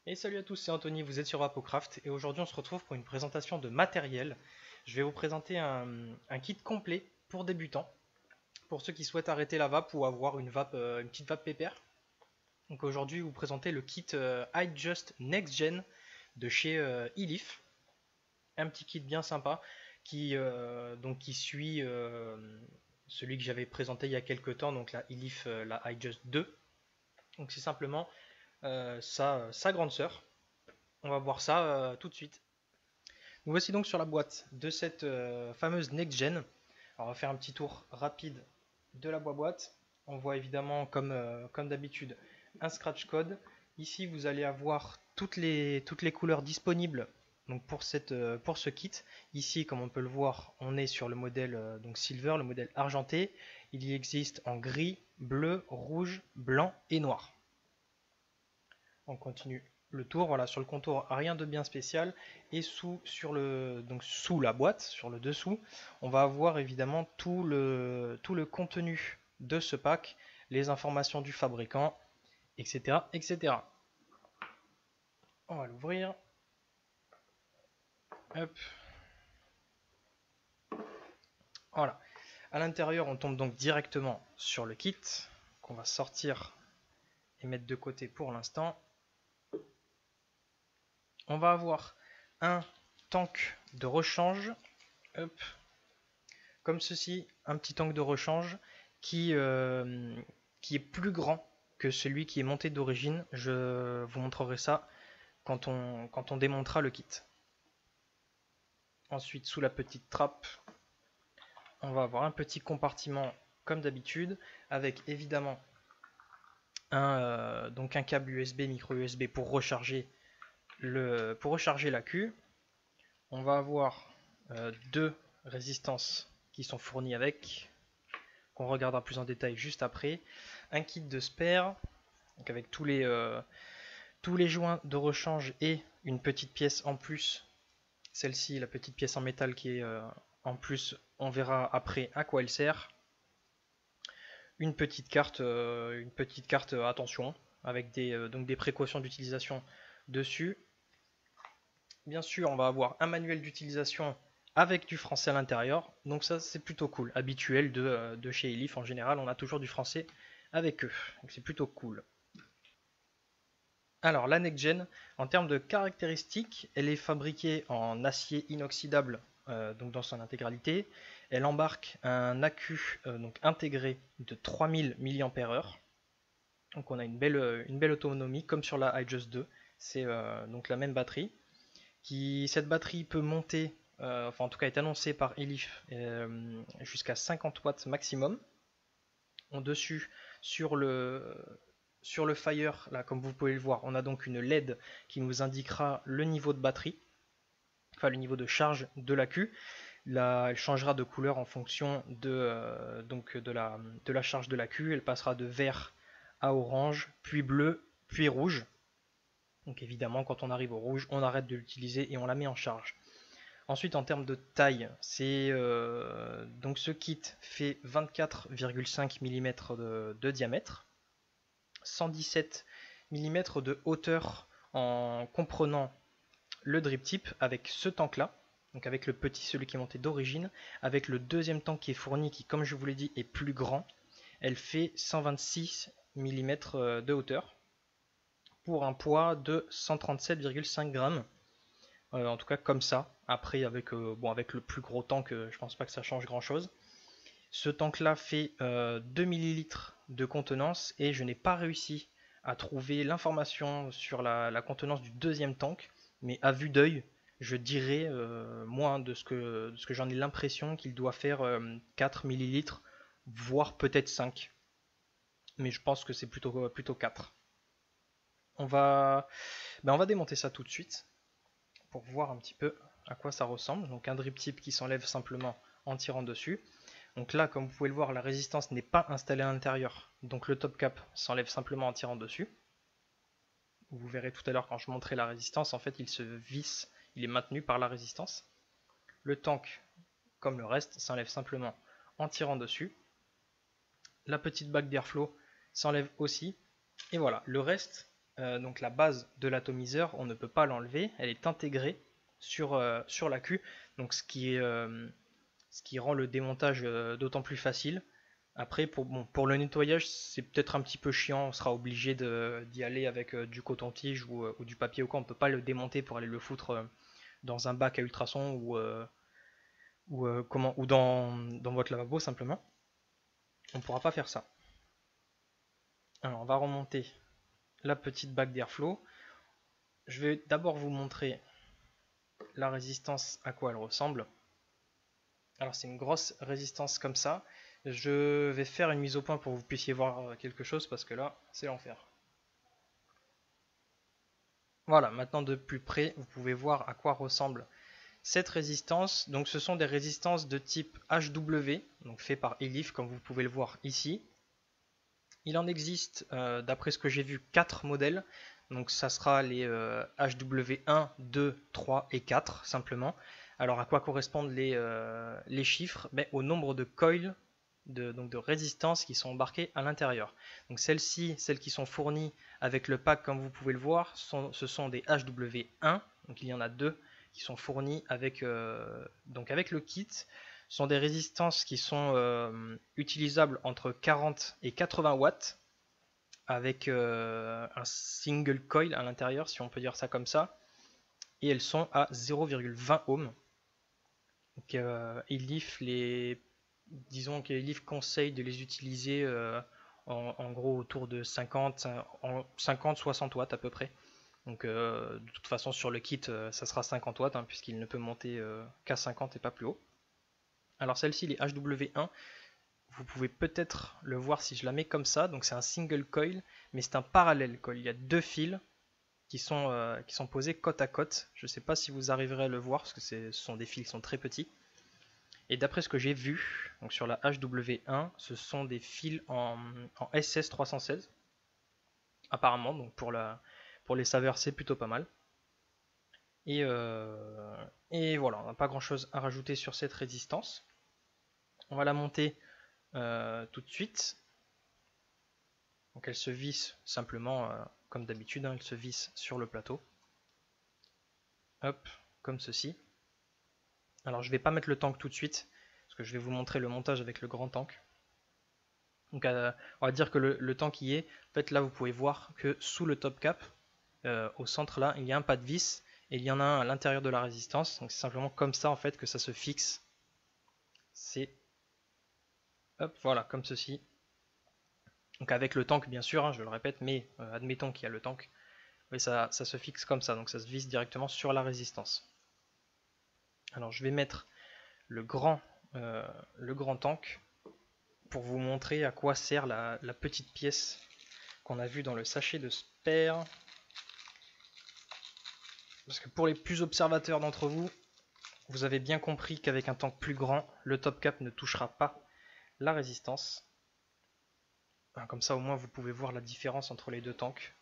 Et salut à tous, c'est Anthony, vous êtes sur Vapocraft et aujourd'hui on se retrouve pour une présentation de matériel. Je vais vous présenter un kit complet pour débutants, pour ceux qui souhaitent arrêter la vape ou avoir une petite vape pépère. Donc aujourd'hui je vais vous présenter le kit iJust Next Gen de chez eLeaf. Un petit kit bien sympa qui suit celui que j'avais présenté il y a quelques temps, donc la eLeaf, la iJust 2. Donc c'est simplement sa grande sœur. On va voir ça tout de suite. Nous voici donc sur la boîte de cette fameuse Next Gen. Alors, on va faire un petit tour rapide de la boîte. On voit évidemment, comme d'habitude, un scratch code. Ici, vous allez avoir toutes les couleurs disponibles donc pour ce kit. Ici, comme on peut le voir, on est sur le modèle donc silver, le modèle argenté. Il y existe en gris, bleu, rouge, blanc et noir. On continue le tour, voilà, sur le contour rien de bien spécial, et sous la boîte, sur le dessous, on va avoir évidemment tout le contenu de ce pack, les informations du fabricant, etc. etc. On va l'ouvrir. Hop. Voilà. À l'intérieur, on tombe donc directement sur le kit, qu'on va sortir et mettre de côté pour l'instant. On va avoir un tank de rechange. Hop. Comme ceci, un petit tank de rechange qui est plus grand que celui qui est monté d'origine. Je vous montrerai ça quand on démontera le kit. Ensuite, sous la petite trappe, on va avoir un petit compartiment comme d'habitude, avec évidemment donc un câble USB, micro USB pour recharger l'AQ. On va avoir deux résistances qui sont fournies avec, qu'on regardera plus en détail juste après. Un kit de spare, donc avec tous les joints de rechange et une petite pièce en plus. Celle-ci, la petite pièce en métal qui est en plus, on verra après à quoi elle sert. Une petite carte attention, avec donc des précautions d'utilisation dessus. Bien sûr, on va avoir un manuel d'utilisation avec du français à l'intérieur, donc ça c'est plutôt cool, habituel de chez eLeaf. En général on a toujours du français avec eux, donc c'est plutôt cool. Alors la Next Gen, en termes de caractéristiques, elle est fabriquée en acier inoxydable donc dans son intégralité. Elle embarque un accu donc intégré de 3000 mAh, donc on a une belle autonomie comme sur la iJust 2, c'est donc la même batterie. Cette batterie peut monter, enfin en tout cas est annoncée par eLeaf, jusqu'à 50 watts maximum. En dessus, sur le Fire, là comme vous pouvez le voir, on a donc une LED qui nous indiquera le niveau de batterie, enfin le niveau de charge de l'AQ. Là, elle changera de couleur en fonction de la charge de l'AQ. Elle passera de vert à orange, puis bleu, puis rouge. Donc évidemment, quand on arrive au rouge, on arrête de l'utiliser et on la met en charge. Ensuite, en termes de taille, donc ce kit fait 24,5 mm de diamètre, 117 mm de hauteur en comprenant le drip tip avec ce tank là, donc avec le petit, celui qui est monté d'origine, avec le deuxième tank qui est fourni, qui comme je vous l'ai dit est plus grand. Elle fait 126 mm de hauteur pour un poids de 137,5 grammes. En tout cas comme ça. Après avec le plus gros tank, je pense pas que ça change grand chose. Ce tank là fait 2 ml de contenance et je n'ai pas réussi à trouver l'information sur la contenance du deuxième tank, mais à vue d'œil je dirais, moi de ce que j'en ai l'impression, qu'il doit faire 4 ml, voire peut-être 5, mais je pense que c'est plutôt 4. On va démonter ça tout de suite pour voir un petit peu à quoi ça ressemble. Donc un drip tip qui s'enlève simplement en tirant dessus. Donc là, comme vous pouvez le voir, la résistance n'est pas installée à l'intérieur, donc le top cap s'enlève simplement en tirant dessus. Vous verrez tout à l'heure quand je montrerai la résistance, en fait il se visse, il est maintenu par la résistance. Le tank, comme le reste, s'enlève simplement en tirant dessus. La petite bague d'airflow s'enlève aussi. Et voilà, le reste donc la base de l'atomiseur, on ne peut pas l'enlever, elle est intégrée sur l'accu, donc ce qui rend le démontage d'autant plus facile. Après, pour le nettoyage, c'est peut-être un petit peu chiant, on sera obligé d'y aller avec du coton-tige ou du papier ou quoi, on ne peut pas le démonter pour aller le foutre dans un bac à ultrasons ou dans votre lavabo simplement. On ne pourra pas faire ça. Alors on va remonter la petite bague d'airflow. Je vais d'abord vous montrer la résistance, à quoi elle ressemble. Alors c'est une grosse résistance comme ça. Je vais faire une mise au point pour que vous puissiez voir quelque chose parce que là c'est l'enfer. Voilà, maintenant de plus près vous pouvez voir à quoi ressemble cette résistance. Donc ce sont des résistances de type HW, donc fait par Elif comme vous pouvez le voir ici. Il en existe, d'après ce que j'ai vu, 4 modèles. Donc ça sera les HW1, 2, 3 et 4 simplement. Alors à quoi correspondent les chiffres? Au nombre de coils, donc de résistance qui sont embarquées à l'intérieur. Donc celles-ci, celles qui sont fournies avec le pack comme vous pouvez le voir, ce sont des HW1. Donc il y en a 2 qui sont fournis avec le kit. Ce sont des résistances qui sont utilisables entre 40 et 80 watts avec un single coil à l'intérieur, si on peut dire ça comme ça, et elles sont à 0,20 ohms. Donc, disons qu'Elif conseille de les utiliser en gros autour de 50-60 watts à peu près. Donc de toute façon sur le kit ça sera 50 watts hein, puisqu'il ne peut monter qu'à 50 et pas plus haut. Alors celle-ci, les HW1, vous pouvez peut-être le voir si je la mets comme ça. Donc c'est un single coil, mais c'est un parallèle coil. Il y a 2 fils qui sont posés côte à côte. Je ne sais pas si vous arriverez à le voir, parce que ce sont des fils qui sont très petits. Et d'après ce que j'ai vu, donc sur la HW1, ce sont des fils en SS316. Apparemment, donc pour les saveurs, c'est plutôt pas mal. Et voilà, on n'a pas grand chose à rajouter sur cette résistance. On va la monter tout de suite. Donc elle se visse simplement comme d'habitude, hein, elle se visse sur le plateau. Hop, comme ceci. Alors je vais pas mettre le tank tout de suite, parce que je vais vous montrer le montage avec le grand tank. Donc on va dire que le tank y est. En fait là vous pouvez voir que sous le top cap, au centre là, il y a un pas de vis, et il y en a un à l'intérieur de la résistance. Donc c'est simplement comme ça en fait que ça se fixe. C'est hop, voilà, comme ceci. Donc avec le tank bien sûr, hein, je le répète, mais admettons qu'il y a le tank. Oui, ça se fixe comme ça, donc ça se visse directement sur la résistance. Alors je vais mettre le grand tank pour vous montrer à quoi sert la petite pièce qu'on a vue dans le sachet de spare. Parce que pour les plus observateurs d'entre vous, vous avez bien compris qu'avec un tank plus grand, le top cap ne touchera pas la résistance. Comme ça au moins vous pouvez voir la différence entre les deux tanks.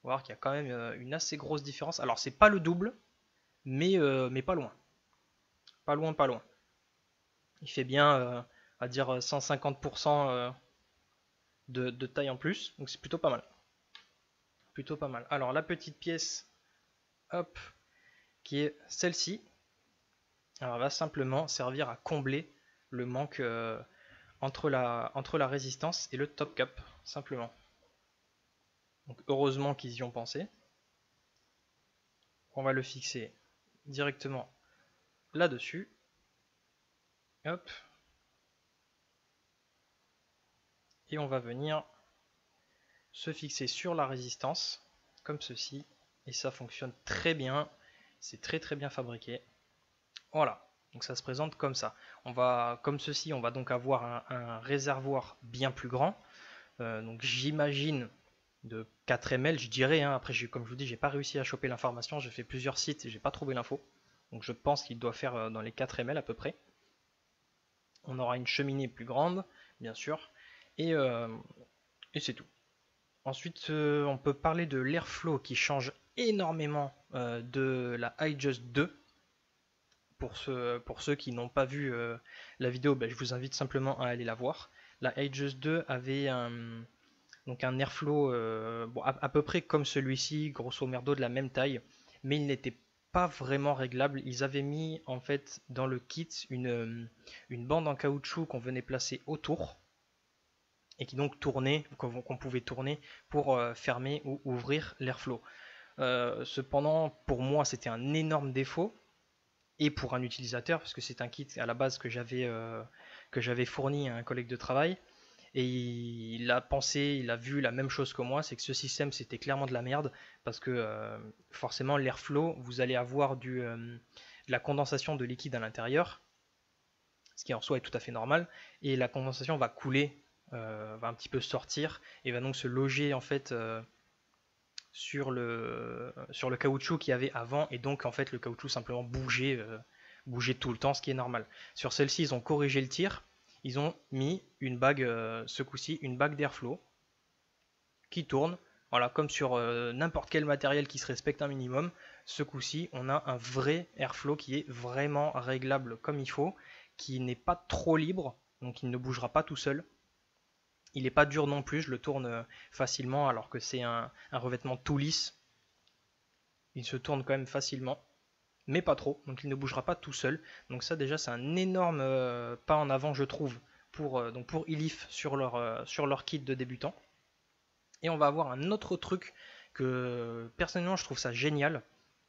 Vous voir qu'il y a quand même une assez grosse différence. Alors c'est pas le double, mais pas loin. Pas loin, pas loin. Il fait bien, à dire 150% de taille en plus, donc c'est plutôt pas mal. Plutôt pas mal. Alors la petite pièce, hop, qui est celle-ci, alors va simplement servir à combler le manque entre la résistance et le top cap, simplement. Donc heureusement qu'ils y ont pensé. On va le fixer directement là-dessus. Hop. Et on va venir se fixer sur la résistance, comme ceci. Et ça fonctionne très bien. C'est très très bien fabriqué. Voilà. Donc ça se présente comme ça. Comme ceci, on va donc avoir un réservoir bien plus grand. Donc j'imagine de 4 ml, je dirais. Hein. Après, comme je vous dis, j'ai pas réussi à choper l'information. J'ai fait plusieurs sites et j'ai pas trouvé l'info. Donc je pense qu'il doit faire dans les 4 ml à peu près. On aura une cheminée plus grande, bien sûr. Et c'est tout. Ensuite, on peut parler de l'airflow qui change énormément de la iJust 2. Pour ceux qui n'ont pas vu la vidéo, je vous invite simplement à aller la voir. La iJust 2 avait Donc un airflow bon, à peu près comme celui-ci, grosso merdo de la même taille, mais il n'était pas vraiment réglable. Ils avaient mis en fait dans le kit une bande en caoutchouc qu'on venait placer autour et qui donc tournait, qu'on pouvait tourner pour fermer ou ouvrir l'airflow. Cependant, pour moi, c'était un énorme défaut et pour un utilisateur, parce que c'est un kit à la base que j'avais fourni à un collègue de travail. Et il a pensé, il a vu la même chose que moi, c'est que ce système c'était clairement de la merde parce que forcément l'airflow, vous allez avoir de la condensation de liquide à l'intérieur, ce qui en soi est tout à fait normal, et la condensation va couler, va un petit peu sortir et va donc se loger en fait sur le caoutchouc qu'il y avait avant et donc en fait le caoutchouc simplement bougeait tout le temps, ce qui est normal. Sur celle-ci ils ont corrigé le tir. Ils ont mis une bague, ce coup-ci, une bague d'airflow qui tourne. Voilà, comme sur n'importe quel matériel qui se respecte un minimum. Ce coup-ci, on a un vrai airflow qui est vraiment réglable comme il faut, qui n'est pas trop libre, donc il ne bougera pas tout seul. Il n'est pas dur non plus, je le tourne facilement alors que c'est un revêtement tout lisse. Il se tourne quand même facilement, mais pas trop, donc il ne bougera pas tout seul. Donc ça déjà c'est un énorme pas en avant je trouve pour Ilif sur leur kit de débutant. Et on va avoir un autre truc que personnellement je trouve ça génial.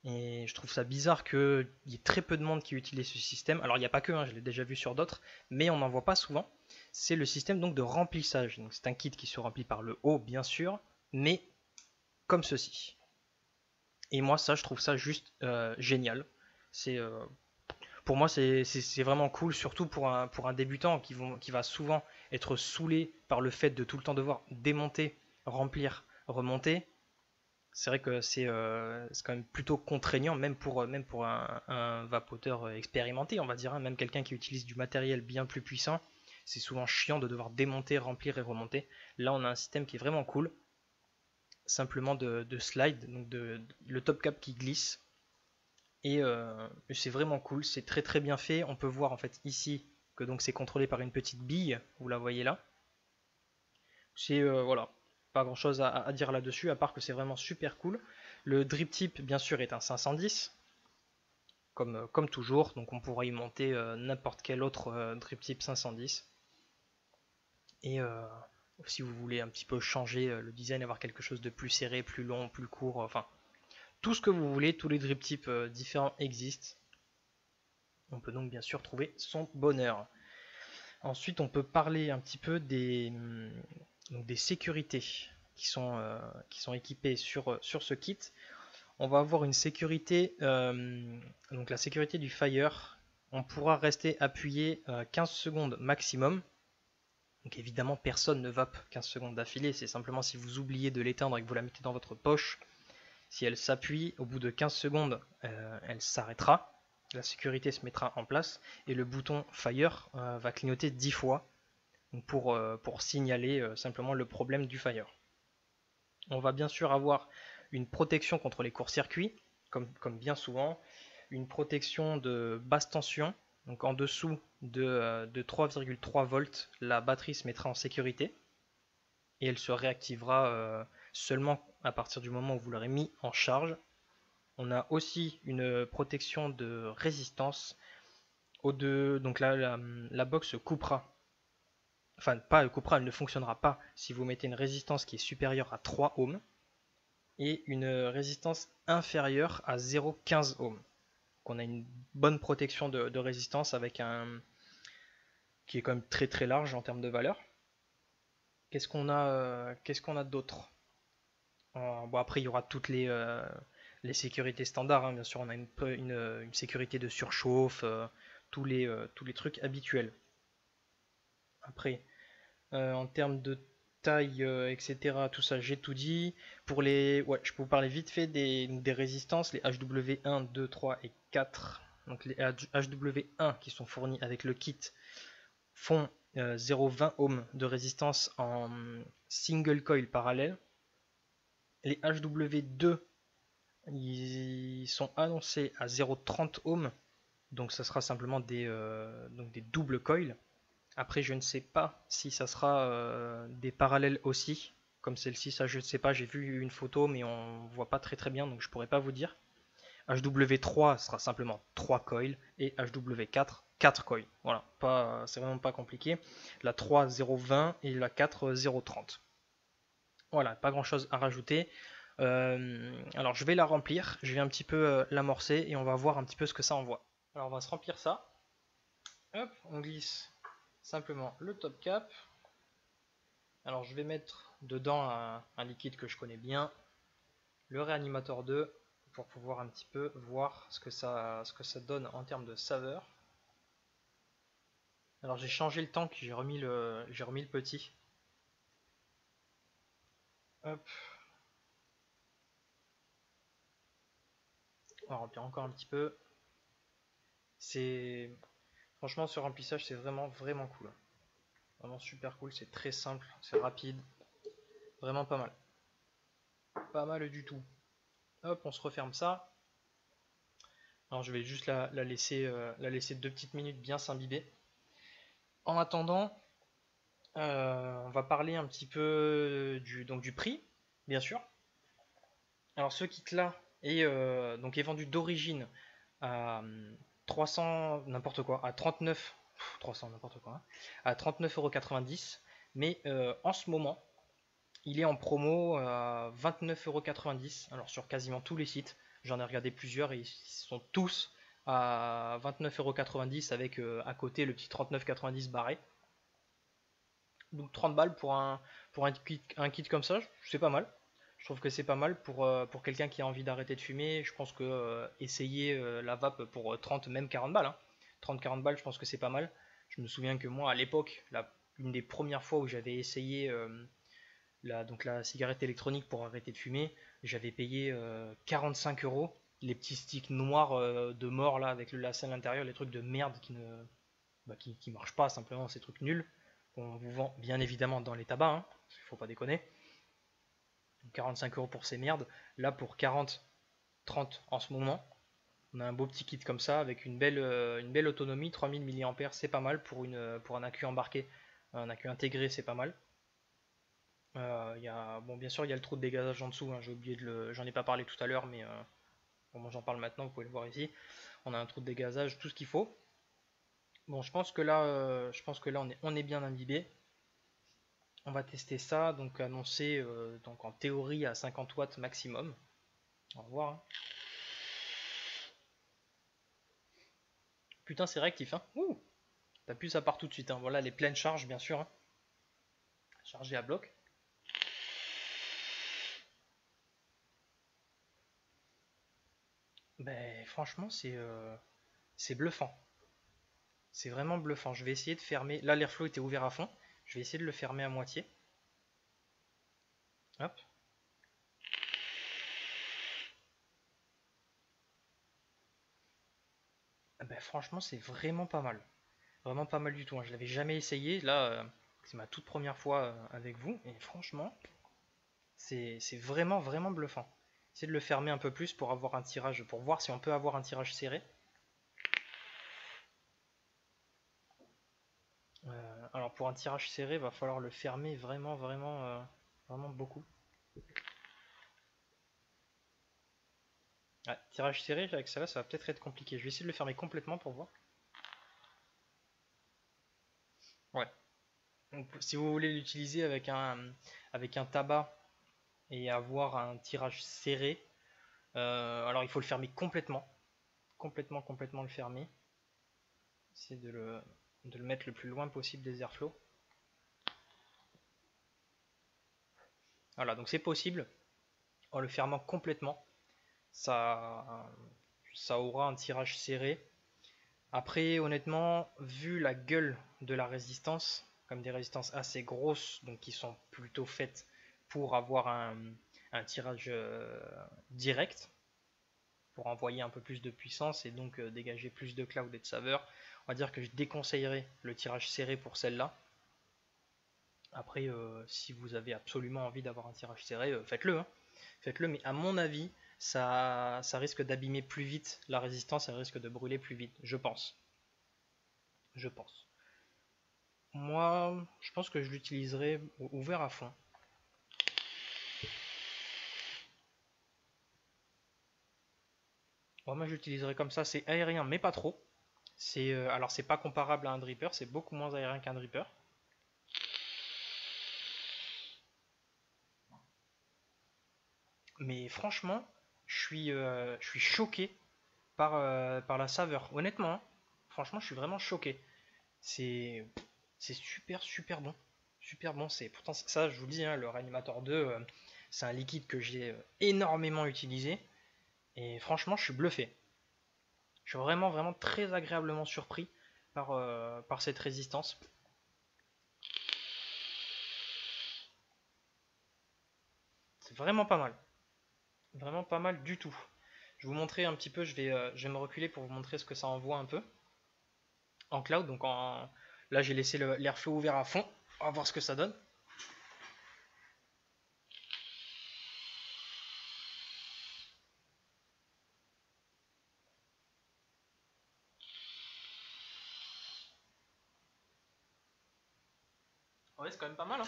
Et je trouve ça bizarre qu'il y ait très peu de monde qui utilise ce système. Alors il n'y a pas que, hein, je l'ai déjà vu sur d'autres, mais on n'en voit pas souvent. C'est le système donc de remplissage. Donc c'est un kit qui se remplit par le haut bien sûr, mais comme ceci. Et moi ça je trouve ça juste génial. C'est pour moi c'est vraiment cool, surtout pour un débutant qui va souvent être saoulé par le fait de tout le temps devoir démonter, remplir, remonter. C'est vrai que c'est quand même plutôt contraignant, même pour un vapoteur expérimenté, on va dire, hein, même quelqu'un qui utilise du matériel bien plus puissant. C'est souvent chiant de devoir démonter, remplir et remonter. Là, on a un système qui est vraiment cool, simplement de slide, donc le top cap qui glisse. Et c'est vraiment cool, c'est très très bien fait. On peut voir en fait ici que donc c'est contrôlé par une petite bille, vous la voyez là. C'est voilà, pas grand chose à dire là-dessus, à part que c'est vraiment super cool. Le drip tip, bien sûr, est un 510, comme toujours, donc on pourra y monter n'importe quel autre drip tip 510. Et si vous voulez un petit peu changer le design, avoir quelque chose de plus serré, plus long, plus court, enfin, tout ce que vous voulez, tous les drip tips différents existent. On peut donc bien sûr trouver son bonheur. Ensuite, on peut parler un petit peu des sécurités qui sont équipées sur ce kit. On va avoir une sécurité, donc la sécurité du fire. On pourra rester appuyé 15 secondes maximum. Donc évidemment, personne ne vape 15 secondes d'affilée. C'est simplement si vous oubliez de l'éteindre et que vous la mettez dans votre poche. Si elle s'appuie, au bout de 15 secondes, elle s'arrêtera. La sécurité se mettra en place et le bouton fire va clignoter 10 fois pour signaler simplement le problème du fire. On va bien sûr avoir une protection contre les courts-circuits, comme bien souvent, une protection de basse tension, donc en dessous de 3,3 volts, la batterie se mettra en sécurité et elle se réactivera seulement à partir du moment où vous l'aurez mis en charge. On a aussi une protection de résistance. Donc là, la box coupera. Enfin, pas elle coupera, elle ne fonctionnera pas si vous mettez une résistance qui est supérieure à 3 ohms et une résistance inférieure à 0,15 ohms. Donc on a une bonne protection de résistance avec qui est quand même très très large en termes de valeur. Qu'est-ce qu'on a d'autre? Bon, après il y aura toutes les sécurités standards, hein. Bien sûr on a une sécurité de surchauffe, tous les trucs habituels. Après en termes de taille, etc., tout ça j'ai tout dit. Pour je peux vous parler vite fait des résistances, les HW1, 2, 3 et 4. Donc les HW1 qui sont fournis avec le kit font 0,20 ohms de résistance en single coil parallèle. Les HW2 ils sont annoncés à 0,30 ohms, donc ça sera simplement des doubles coils. Après je ne sais pas si ça sera des parallèles aussi, comme celle-ci, ça je ne sais pas, j'ai vu une photo mais on voit pas très bien donc je pourrais pas vous dire. HW3 sera simplement 3 coils et HW4 4 coils. Voilà, c'est vraiment pas compliqué. La 3 020 et la 4 030. Voilà, pas grand chose à rajouter. Alors je vais la remplir, je vais un petit peu l'amorcer et on va voir un petit peu ce que ça envoie. Alors on va se remplir ça. Hop, on glisse simplement le top cap. Alors je vais mettre dedans un liquide que je connais bien, le réanimateur 2, pour pouvoir un petit peu voir ce que ça donne en termes de saveur. Alors j'ai changé le tank, j'ai remis le petit. Hop. On va remplir encore un petit peu. C'est franchement ce remplissage c'est vraiment cool. Vraiment super cool, c'est très simple, c'est rapide. Vraiment pas mal. Pas mal du tout. Hop, on se referme ça. Alors je vais juste la laisser 2 petites minutes bien s'imbiber. En attendant, on va parler un petit peu du prix, bien sûr. Alors ce kit là est vendu d'origine à 300 n'importe quoi, à 39 300 n'importe quoi, hein, à 39,90 €, mais en ce moment il est en promo à 29,90 €. Alors sur quasiment tous les sites, j'en ai regardé plusieurs et ils sont tous à 29,90 € avec à côté le petit 39,90 barré. Donc 30 balles pour un kit comme ça, c'est pas mal. Je trouve que c'est pas mal pour quelqu'un qui a envie d'arrêter de fumer. Je pense que essayer la vape pour 30, même 40 balles, hein. 30-40 balles, je pense que c'est pas mal. Je me souviens que moi, à l'époque, une des premières fois où j'avais essayé la cigarette électronique pour arrêter de fumer, j'avais payé 45 €. Les petits sticks noirs de mort là, avec le lacet à l'intérieur, les trucs de merde qui marchent pas, simplement, ces trucs nuls. On vous vend bien évidemment dans les tabacs, hein, il faut pas déconner. 45 € pour ces merdes. Là, pour 40, 30 en ce moment, on a un beau petit kit comme ça avec une belle autonomie. 3000 mAh, c'est pas mal pour un accu embarqué. Un accu intégré, c'est pas mal. Bien sûr, il y a le trou de dégazage en dessous. Hein, j'en ai pas parlé tout à l'heure, mais moi j'en parle maintenant. Vous pouvez le voir ici. On a un trou de dégazage, tout ce qu'il faut. Bon, je pense que là, on est bien imbibé. On va tester ça, donc annoncé donc en théorie à 50 watts maximum. Au revoir. Hein. Putain, c'est réactif. Hein. Ouh, t'appuies, ça part tout de suite. Hein. Voilà les pleines charges, bien sûr. Hein. Chargé à bloc. Ben, franchement, c'est bluffant. C'est vraiment bluffant. Je vais essayer de fermer. Là, l'airflow était ouvert à fond. Je vais essayer de le fermer à moitié. Hop. Ben, franchement, c'est vraiment pas mal. Vraiment pas mal du tout. Hein. Je l'avais jamais essayé. Là, c'est ma toute première fois avec vous. Et franchement, c'est vraiment bluffant. Essayez de le fermer un peu plus pour avoir un tirage, pour voir si on peut avoir un tirage serré. Alors pour un tirage serré, il va falloir le fermer vraiment beaucoup. Ouais, tirage serré avec ça là, ça va peut-être être compliqué. Je vais essayer de le fermer complètement pour voir. Ouais. Donc, si vous voulez l'utiliser avec un tabac et avoir un tirage serré, alors il faut le fermer complètement. Complètement le fermer. Essayer de le mettre le plus loin possible des airflows. Voilà, donc c'est possible en le fermant complètement. Ça, ça aura un tirage serré. Après, honnêtement, vu la gueule de la résistance, comme des résistances assez grosses, donc qui sont plutôt faites pour avoir un tirage direct, pour envoyer un peu plus de puissance et donc dégager plus de cloud et de saveur, on va dire que je déconseillerais le tirage serré pour celle-là. Après, si vous avez absolument envie d'avoir un tirage serré, faites-le. Hein. Faites-le, mais à mon avis, ça risque d'abîmer plus vite la résistance, ça risque de brûler plus vite, je pense. Je pense. Moi, je pense que je l'utiliserai ouvert à fond. Bon, moi j'utiliserai comme ça, c'est aérien mais pas trop. Alors c'est pas comparable à un dripper, c'est beaucoup moins aérien qu'un dripper. Mais franchement, je suis choqué par la saveur. Honnêtement, hein, franchement, je suis vraiment choqué. C'est c'est super super bon. Super bon, c'est pourtant ça, je vous le dis, hein, le Réanimator 2, c'est un liquide que j'ai énormément utilisé. Et franchement, je suis bluffé. Je suis vraiment vraiment très agréablement surpris par cette résistance. C'est vraiment pas mal. Vraiment pas mal du tout. Je vais vous montrer un petit peu, je vais me reculer pour vous montrer ce que ça envoie un peu en cloud. Là, j'ai laissé l'airflow ouvert à fond. On va voir ce que ça donne. Ouais, c'est quand même pas mal, hein.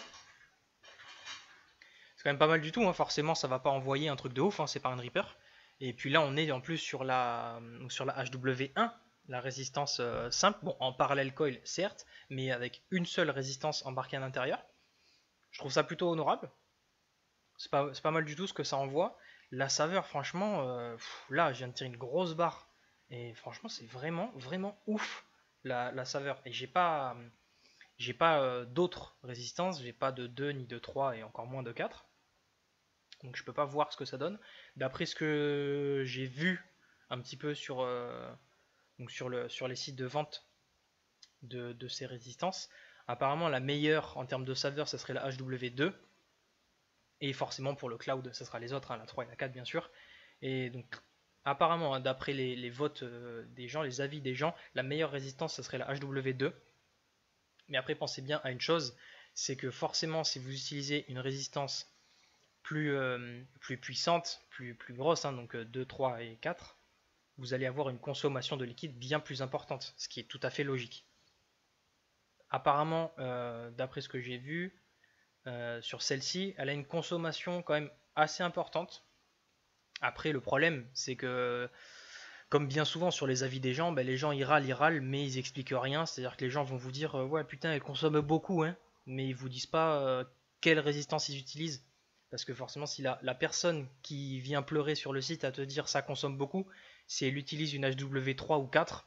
C'est quand même pas mal du tout, hein. Forcément, ça va pas envoyer un truc de ouf, hein. C'est pas un Reaper. Et puis là, on est en plus sur la HW1, la résistance simple. Bon, en parallèle coil, certes, mais avec une seule résistance embarquée à l'intérieur. Je trouve ça plutôt honorable. C'est pas mal du tout ce que ça envoie. La saveur, franchement, là, je viens de tirer une grosse barre. Et franchement, c'est vraiment, vraiment ouf la saveur. Et j'ai pas d'autres résistances. J'ai pas de 2 ni de 3 et encore moins de 4. Donc je peux pas voir ce que ça donne. D'après ce que j'ai vu un petit peu sur les sites de vente de ces résistances, apparemment la meilleure en termes de saveur, ce serait la HW2. Et forcément pour le cloud, ce sera les autres, hein, la 3 et la 4 bien sûr. Et donc apparemment, hein, d'après les votes des gens, les avis des gens, la meilleure résistance, ce serait la HW2. Mais après, pensez bien à une chose, c'est que forcément, si vous utilisez une résistance plus puissante, plus grosse, hein, donc 2, 3 et 4, vous allez avoir une consommation de liquide bien plus importante, ce qui est tout à fait logique. Apparemment, d'après ce que j'ai vu, sur celle-ci, elle a une consommation quand même assez importante. Après, le problème, c'est que, comme bien souvent sur les avis des gens, ben, les gens ils râlent, mais ils expliquent rien. C'est-à-dire que les gens vont vous dire ouais, putain, elle consomme beaucoup, hein, mais ils vous disent pas quelle résistance ils utilisent. Parce que forcément, si la personne qui vient pleurer sur le site à te dire ça consomme beaucoup, si elle utilise une HW3 ou 4,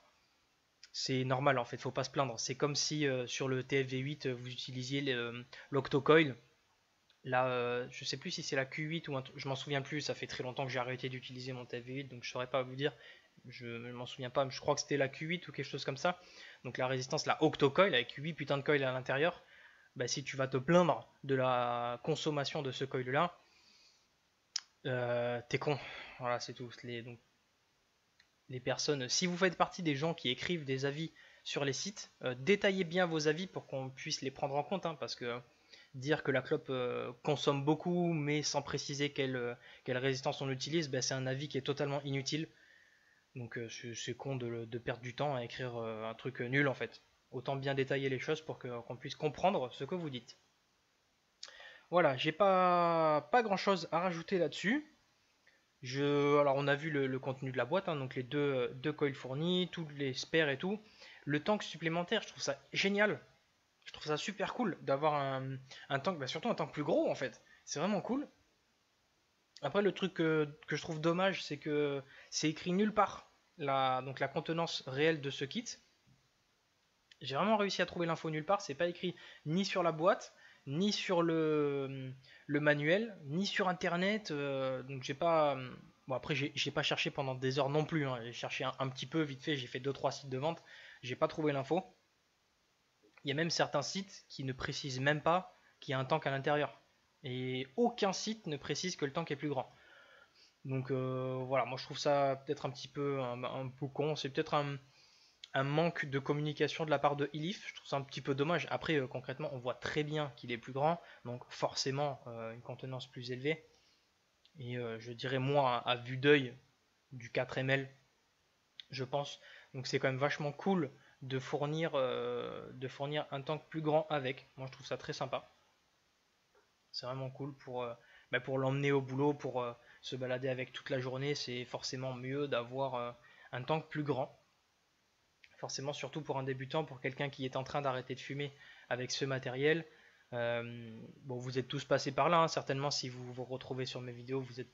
c'est normal en fait, faut pas se plaindre. C'est comme si sur le TFV8 vous utilisiez l'octocoil. Là, je sais plus si c'est la Q8 ou je m'en souviens plus, ça fait très longtemps que j'ai arrêté d'utiliser mon TFV8, donc je saurais pas vous dire, je m'en souviens pas, mais je crois que c'était la Q8 ou quelque chose comme ça. Donc la résistance, la octocoil avec 8 putains de coils à l'intérieur, bah, si tu vas te plaindre de la consommation de ce coil là, t'es con. Voilà, c'est tout. Donc, les personnes, si vous faites partie des gens qui écrivent des avis sur les sites, détaillez bien vos avis pour qu'on puisse les prendre en compte, hein, parce que dire que la clope consomme beaucoup mais sans préciser quelle résistance on utilise, ben, c'est un avis qui est totalement inutile. Donc c'est con de perdre du temps à écrire un truc nul en fait. Autant bien détailler les choses pour qu'on puisse comprendre ce que vous dites. Voilà, j'ai pas grand chose à rajouter là-dessus. Alors on a vu le contenu de la boîte, hein, donc les deux coils fournis, tous les spares et tout. Le tank supplémentaire, je trouve ça génial. Je trouve ça super cool d'avoir un tank, bah surtout un tank plus gros en fait. C'est vraiment cool. Après, le truc que je trouve dommage, c'est que c'est écrit nulle part donc la contenance réelle de ce kit. J'ai vraiment réussi à trouver l'info nulle part. C'est pas écrit ni sur la boîte, ni sur le manuel, ni sur internet. Donc j'ai pas. Bon, après, j'ai pas cherché pendant des heures non plus, hein. J'ai cherché un petit peu vite fait. J'ai fait 2-3 sites de vente. J'ai pas trouvé l'info. Il y a même certains sites qui ne précisent même pas qu'il y a un tank à l'intérieur. Et aucun site ne précise que le tank est plus grand. Donc voilà, moi je trouve ça peut-être un peu con. C'est peut-être un manque de communication de la part de Elif. Je trouve ça un petit peu dommage. Après, concrètement, on voit très bien qu'il est plus grand. Donc forcément, une contenance plus élevée. Et je dirais moi, à vue d'œil, du 4 ml, je pense. Donc c'est quand même vachement cool de fournir un tank plus grand avec. Moi je trouve ça très sympa. C'est vraiment cool pour l'emmener au boulot, se balader avec toute la journée, c'est forcément mieux d'avoir un tank plus grand. Forcément, surtout pour un débutant, pour quelqu'un qui est en train d'arrêter de fumer avec ce matériel. Bon, vous êtes tous passés par là, hein, certainement si vous vous retrouvez sur mes vidéos, vous êtes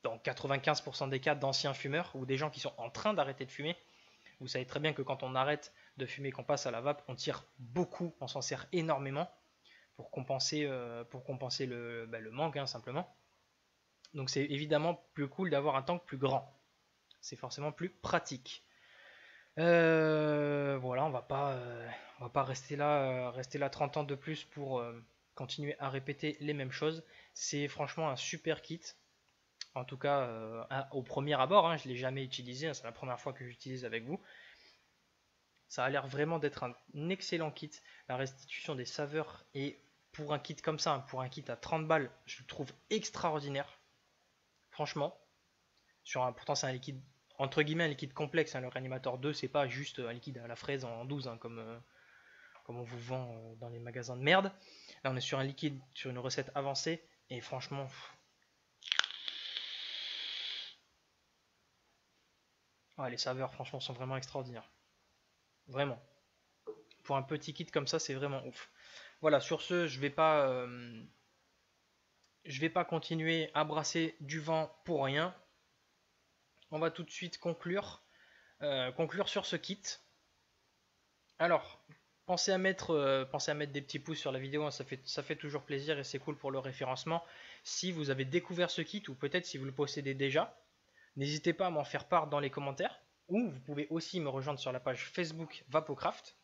dans 95% des cas d'anciens fumeurs ou des gens qui sont en train d'arrêter de fumer. Vous savez très bien que quand on arrête de fumer, qu'on passe à la vape, on tire beaucoup, on s'en sert énormément pour compenser le manque, hein, simplement. Donc c'est évidemment plus cool d'avoir un tank plus grand. C'est forcément plus pratique. Voilà, on va pas rester là 30 ans de plus pour continuer à répéter les mêmes choses. C'est franchement un super kit. En tout cas, au premier abord, hein, je ne l'ai jamais utilisé, hein, c'est la première fois que j'utilise avec vous. Ça a l'air vraiment d'être un excellent kit. La restitution des saveurs est, pour un kit comme ça, hein, pour un kit à 30 balles, je le trouve extraordinaire. Franchement, pourtant c'est un liquide, entre guillemets, un liquide complexe, hein, le Reanimator 2, c'est pas juste un liquide à la fraise en 12, hein, comme on vous vend dans les magasins de merde. Là on est sur un liquide, sur une recette avancée, et franchement... les saveurs franchement sont vraiment extraordinaires. Vraiment. Pour un petit kit comme ça, c'est vraiment ouf. Voilà, sur ce, je vais pas continuer à brasser du vent pour rien. On va tout de suite conclure sur ce kit. Alors, pensez à mettre des petits pouces sur la vidéo, hein, ça fait toujours plaisir et c'est cool pour le référencement. Si vous avez découvert ce kit ou peut-être si vous le possédez déjà, n'hésitez pas à m'en faire part dans les commentaires. Ou vous pouvez aussi me rejoindre sur la page Facebook Vapocraft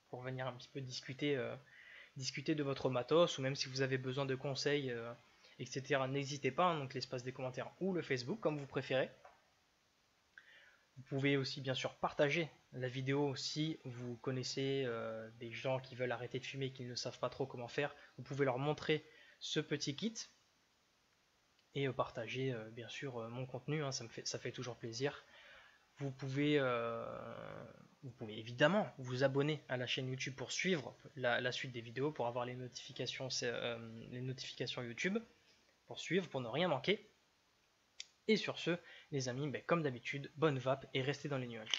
pour venir un petit peu discuter de votre matos, ou même si vous avez besoin de conseils, etc. N'hésitez pas, hein, donc l'espace des commentaires ou le Facebook, comme vous préférez. Vous pouvez aussi bien sûr partager la vidéo si vous connaissez des gens qui veulent arrêter de fumer et qui ne savent pas trop comment faire. Vous pouvez leur montrer ce petit kit et partager bien sûr mon contenu, hein, ça fait toujours plaisir. Vous pouvez évidemment vous abonner à la chaîne YouTube pour suivre la suite des vidéos, pour avoir les notifications YouTube, pour suivre, pour ne rien manquer. Et sur ce, les amis, comme d'habitude, bonne vape et restez dans les nuages.